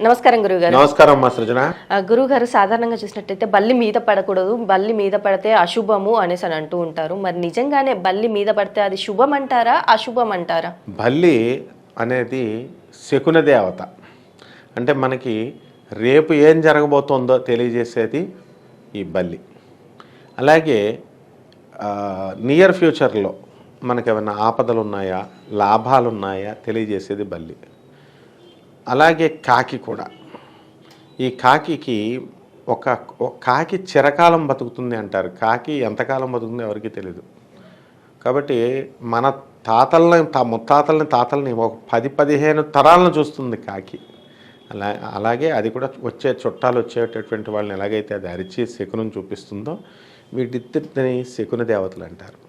నమస్కారం గురుగారు. నమస్కారం మా సృజన. గురుగారు, సాధారణంగా చూసినట్టయితే బల్లి మీద పడకూడదు, బల్లి మీద పడితే అశుభము అనేసి అని అంటూ ఉంటారు. మరి నిజంగానే బల్లి మీద పడితే అది శుభం అంటారా, అశుభం అంటారా? బల్లి అనేది శకున దేవత. అంటే మనకి రేపు ఏం జరగబోతోందో తెలియజేసేది ఈ బల్లి. అలాగే నియర్ ఫ్యూచర్లో మనకు ఏమైనా ఆపదలు ఉన్నాయా, లాభాలు ఉన్నాయా తెలియజేసేది బల్లి. అలాగే కాకి కూడా. ఈ కాకి ఒక కాకి చిరకాలం బతుకుతుంది అంటారు. కాకి ఎంతకాలం బతుకుతుందో ఎవరికి తెలియదు. కాబట్టి మన తాతల్ని ఒక 10-15 తరాలను చూస్తుంది కాకి. అలాగే అది కూడా చుట్టాలు వచ్చేటటువంటి వాళ్ళని ఎలాగైతే అది అరిచి శకునం చూపిస్తుందో వీటిని శకున దేవతలు అంటారు.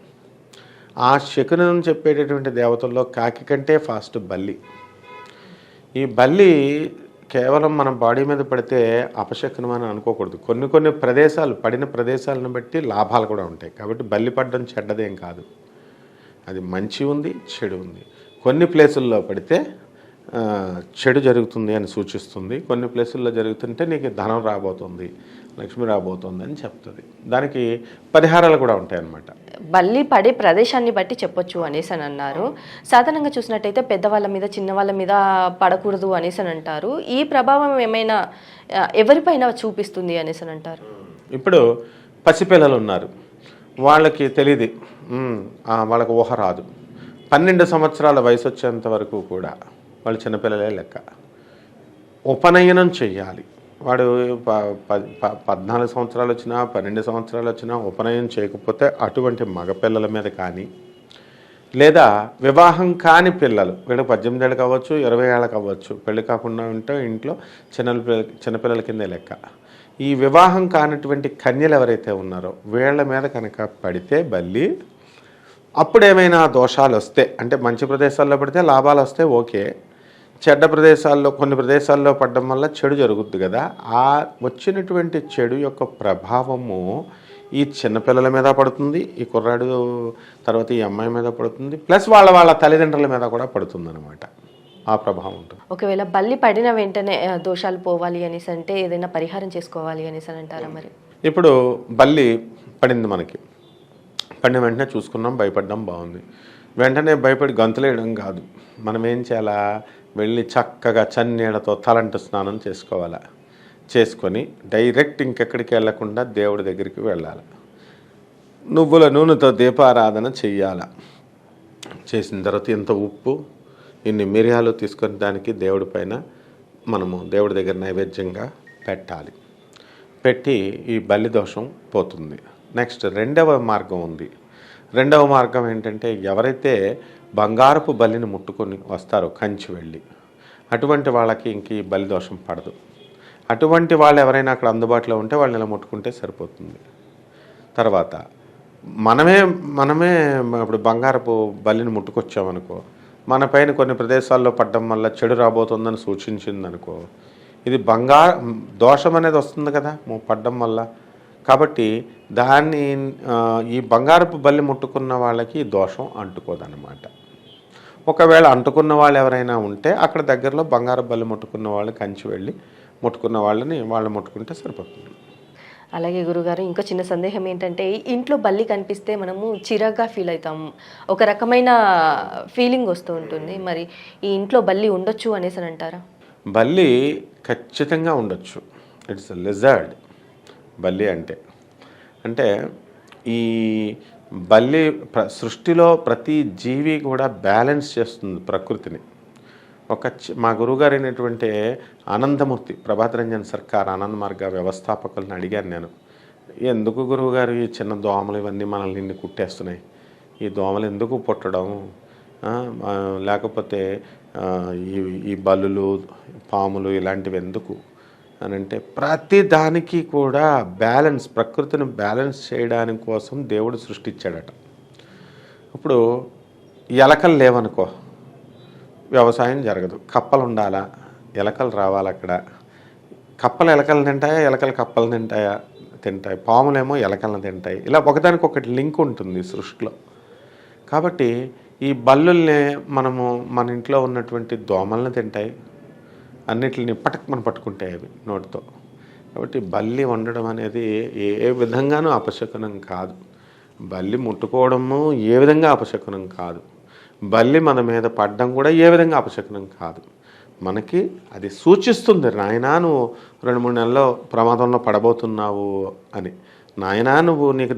ఆ శకునం చెప్పేటటువంటి దేవతల్లో కాకి కంటే ఫాస్ట్ బల్లి. ఈ బల్లి కేవలం మన బాడీ మీద పడితే అపశకునం అని అనుకోకూడదు. కొన్ని ప్రదేశాలు పడిన ప్రదేశాలను బట్టి లాభాలు కూడా ఉంటాయి. కాబట్టి బల్లి పడడం చెడ్డదేం కాదు. అది మంచి ఉంది, చెడు ఉంది. కొన్ని ప్లేసుల్లో పడితే చెడు జరుగుతుంది అని సూచిస్తుంది. కొన్ని ప్లేసుల్లో జరుగుతుంటే నీకు ధనం రాబోతుంది, లక్ష్మి రాబోతుంది అని చెప్తుంది. దానికి పరిహారాలు కూడా ఉంటాయన్నమాట. బల్లి పడే ప్రదేశాన్ని బట్టి చెప్పొచ్చు అనేసి అని అన్నారు. సాధారణంగా చూసినట్టయితే పెద్దవాళ్ళ మీద, చిన్నవాళ్ళ మీద పడకూడదు అనేసి అని అంటారు. ఈ ప్రభావం ఏమైనా ఎవరిపైన చూపిస్తుంది అనేసి అని అంటారు? ఇప్పుడు పసిపిల్లలు ఉన్నారు, వాళ్ళకి తెలియదు, వాళ్ళకి ఊహ రాదు. 12 సంవత్సరాల వయసు వచ్చేంత వరకు కూడా వాళ్ళు చిన్నపిల్లలే లెక్క. ఉపనయనం చెయ్యాలి. వాడు 14 సంవత్సరాలు వచ్చినా 12 సంవత్సరాలు వచ్చినా ఉపనయనం చేయకపోతే అటువంటి మగపిల్లల మీద కానీ, లేదా వివాహం కాని పిల్లలు, వీళ్ళకి 18 ఏళ్ళు కావచ్చు, 20 ఏళ్ళు కావచ్చు, పెళ్లి కాకుండా ఉంటే ఇంట్లో చిన్నపిల్లల కిందే లెక్క. ఈ వివాహం కానటువంటి కన్యలు ఎవరైతే ఉన్నారో వీళ్ళ మీద కనుక పడితే బల్లి, అప్పుడు ఏమైనా దోషాలు వస్తే, అంటే మంచి ప్రదేశాల్లో పడితే లాభాలు వస్తే ఓకే, చెడ్డ ప్రదేశాల్లో కొన్ని ప్రదేశాల్లో పడడం వల్ల చెడు జరుగుద్ది కదా. ఆ వచ్చినటువంటి చెడు యొక్క ప్రభావము ఈ చిన్నపిల్లల మీద పడుతుంది, ఈ కుర్రాడు తర్వాత ఈ అమ్మాయి మీద పడుతుంది, ప్లస్ వాళ్ళ తల్లిదండ్రుల మీద కూడా పడుతుంది అనమాట. ఆ ప్రభావం ఉంటుంది. ఒకవేళ బల్లి పడిన వెంటనే దోషాలు పోవాలి అనేసి అంటే ఏదైనా పరిహారం చేసుకోవాలి అనేసి అని అంటారా? మరి ఇప్పుడు బల్లి పడింది, మనకి పడిన వెంటనే చూసుకున్నాం, భయపడ్డాం, బాగుంది. వెంటనే భయపడి గంతులేయడం కాదు. మనం ఏం చేయాలా, వెళ్ళి చక్కగా చన్నీళ్ళతో తలంటు స్నానం చేసుకోవాలా. చేసుకొని డైరెక్ట్ ఇంకెక్కడికి వెళ్ళకుండా దేవుడి దగ్గరికి వెళ్ళాలి. నువ్వుల నూనెతో దీపారాధన చెయ్యాల. చేసిన తర్వాత ఇంత ఉప్పు, ఇన్ని మిరియాలు తీసుకొని దానికి దేవుడి పైన మనము దేవుడి దగ్గర నైవేద్యంగా పెట్టాలి. పెట్టి ఈ బల్లి దోషం పోతుంది. నెక్స్ట్ రెండవ మార్గం ఉంది. రెండవ మార్గం ఏంటంటే, ఎవరైతే బంగారపు బల్లిని ముట్టుకొని వస్తారో కంచి వెళ్ళి, అటువంటి వాళ్ళకి ఇంక ఈ బలి దోషం పడదు. అటువంటి వాళ్ళు ఎవరైనా అక్కడ అందుబాటులో ఉంటే వాళ్ళని ఇలా ముట్టుకుంటే సరిపోతుంది. తర్వాత మనమే ఇప్పుడు బంగారపు బల్లిని ముట్టుకొచ్చామనుకో, మన పైన కొన్ని ప్రదేశాల్లో పడడం వల్ల చెడు రాబోతుందని సూచించిందనుకో, ఇది దోషం అనేది వస్తుంది కదా పడడం వల్ల. కాబట్టి దాన్ని ఈ బంగారపు బల్లి ముట్టుకున్న వాళ్ళకి దోషం అంటుకోదన్నమాట. ఒకవేళ అంటుకున్న వాళ్ళు ఎవరైనా ఉంటే అక్కడ దగ్గరలో బంగారపు బల్లి ముట్టుకున్న వాళ్ళు కంచి వెళ్ళి ముట్టుకున్న వాళ్ళు ముట్టుకుంటే సరిపోతుంది. అలాగే గురుగారు, ఇంకో చిన్న సందేహం ఏంటంటే, ఇంట్లో బల్లి కనిపిస్తే మనము చిరాగ్గా ఫీల్ అవుతాము, ఒక రకమైన ఫీలింగ్ వస్తూ ఉంటుంది. మరి ఈ ఇంట్లో బల్లి ఉండొచ్చు అనేసి అని అంటారా? బల్లి ఖచ్చితంగా ఉండొచ్చు. It's lizard. బల్లి అంటే ఈ బల్లి సృష్టిలో ప్రతి జీవి కూడా బ్యాలెన్స్ చేస్తుంది ప్రకృతిని. మా గురువుగారు అయినటువంటి ఆనందమూర్తి ప్రభాతరంజన్ సర్కార్ ఆనంద మార్గ వ్యవస్థాపకులను అడిగాను నేను, ఎందుకు గురువుగారు ఈ చిన్న దోమలు ఇవన్నీ మనల్ని ఇన్ని కుట్టేస్తున్నాయి, ఈ దోమలు ఎందుకు పుట్టడం, లేకపోతే ఈ బల్లులు, పాములు ఇలాంటివి ఎందుకు అని అంటే, ప్రతి దానికి కూడా ప్రకృతిని బ్యాలెన్స్ చేయడానికి కోసం దేవుడు సృష్టించాడట. ఇప్పుడు ఎలకలు లేవనుకో, వ్యవసాయం జరగదు. కప్పలు ఉండాలా, ఎలకలు రావాలి. అక్కడ కప్పలు ఎలకలు తింటాయా, ఎలకలు కప్పలు తింటాయి, పాములేమో ఎలకలను తింటాయి. ఇలా ఒకదానికొకటి లింక్ ఉంటుంది సృష్టిలో. కాబట్టి ఈ బల్లుల్ని మన ఇంట్లో ఉన్నటువంటి దోమలను తింటాయి, అన్నిటిని పటక్మని పట్టుకుంటాయి అవి నోటితో. కాబట్టి బల్లి వండడం అనేది ఏ విధంగానూ అపశకునం కాదు. బల్లి ముట్టుకోవడము ఏ విధంగా అపశకునం కాదు. బల్లి మన మీద పడడం కూడా ఏ విధంగా అపశకునం కాదు. మనకి అది సూచిస్తుంది, నాయనా నువ్వు 2-3 నెలల్లో ప్రమాదంలో పడబోతున్నావు అని, నాయనా నువ్వు నీకు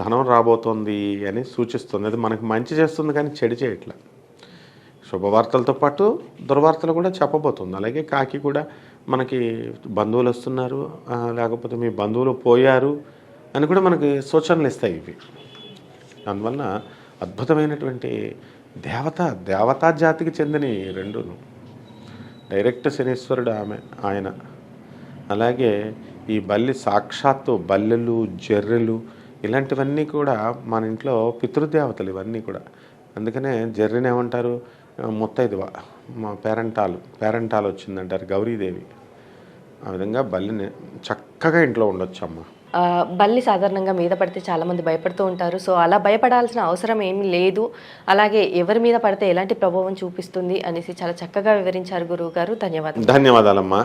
ధనం రాబోతోంది అని సూచిస్తుంది. అది మనకి మంచి చేస్తుంది కానీ చెడు చేయట్లా. శుభవార్తలతో పాటు దుర్వార్తలు కూడా చెప్పబోతుంది. అలాగే కాకి కూడా మనకి బంధువులు వస్తున్నారు, లేకపోతే మీ బంధువులు పోయారు అని కూడా మనకి సూచనలు ఇస్తాయి ఇవి. అందువలన అద్భుతమైనటువంటి దేవతా జాతికి చెందిన ఈ రెండును. డైరెక్ట్ శనీశ్వరుడు ఆయన. అలాగే ఈ బల్లి సాక్షాత్తు బల్లెలు, జర్రెలు ఇలాంటివన్నీ కూడా మన ఇంట్లో పితృదేవతలు ఇవన్నీ కూడా. అందుకనే జర్రిని ఏమంటారు, ముత్తైదువ, మా పేరంటాలు వచ్చిందంటారు గౌరీదేవి. ఆ విధంగా బల్లిని చక్కగా ఇంట్లో ఉండొచ్చమ్మ. బల్లి సాధారణంగా మీద పడితే చాలామంది భయపడుతూ ఉంటారు. సో అలా భయపడాల్సిన అవసరం ఏమీ లేదు. అలాగే ఎవరి మీద పడితే ఎలాంటి ప్రభావం చూపిస్తుంది అనేసి చాలా చక్కగా వివరించారు గురువు గారు. ధన్యవాదాలు. ధన్యవాదాలమ్మా.